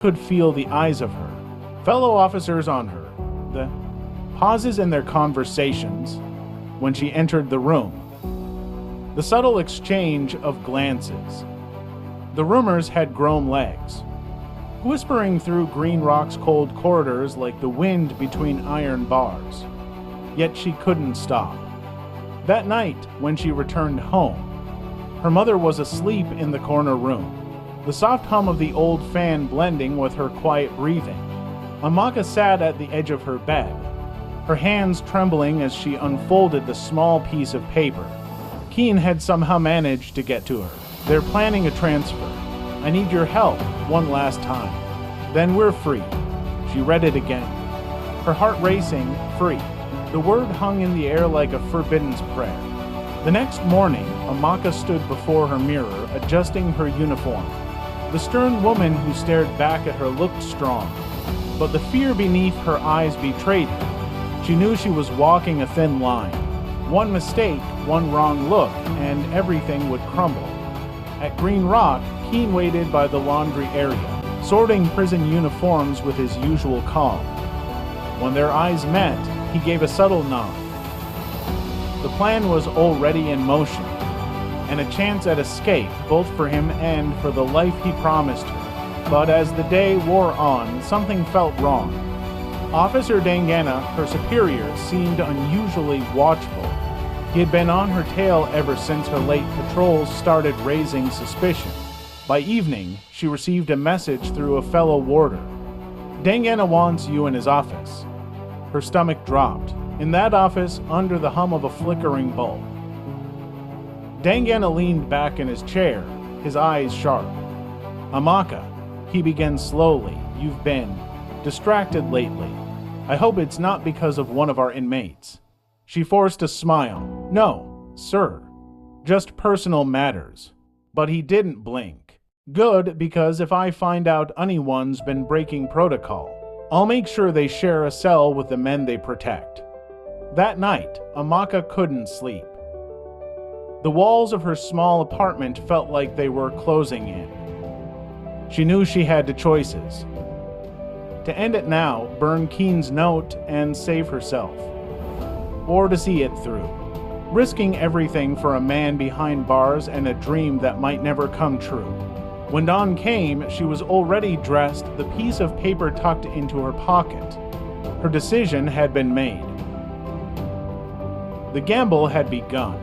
could feel the eyes of her fellow officers on her, the pauses in their conversations when she entered the room, the subtle exchange of glances. The rumors had grown legs, whispering through Green Rock's cold corridors like the wind between iron bars. Yet she couldn't stop. That night, when she returned home, her mother was asleep in the corner room, the soft hum of the old fan blending with her quiet breathing. Amaka sat at the edge of her bed, her hands trembling as she unfolded the small piece of paper. Keen had somehow managed to get to her. They're planning a transfer. I need your help one last time. Then we're free. She read it again, her heart racing, free. The word hung in the air like a forbidden prayer. The next morning, Amaka stood before her mirror, adjusting her uniform. The stern woman who stared back at her looked strong, but the fear beneath her eyes betrayed her. She knew she was walking a thin line. One mistake, one wrong look, and everything would crumble. At Green Rock, Keen waited by the laundry area, sorting prison uniforms with his usual calm. When their eyes met, he gave a subtle nod. The plan was already in motion, and a chance at escape both for him and for the life he promised her. But as the day wore on, something felt wrong. Officer Dangana, her superior, seemed unusually watchful. He had been on her tail ever since her late patrols started raising suspicion. By evening, she received a message through a fellow warder. Dangana wants you in his office. Her stomach dropped. In that office, under the hum of a flickering bulb. Dangana leaned back in his chair, his eyes sharp. Amaka, he began slowly, you've been distracted lately. I hope it's not because of one of our inmates. She forced a smile. No, sir. Just personal matters. But he didn't blink. Good, because if I find out anyone's been breaking protocol, I'll make sure they share a cell with the men they protect. That night, Amaka couldn't sleep. The walls of her small apartment felt like they were closing in. She knew she had two choices. To end it now, burn Keen's note, and save herself. Or to see it through, risking everything for a man behind bars and a dream that might never come true. When dawn came, she was already dressed, the piece of paper tucked into her pocket. Her decision had been made. The gamble had begun.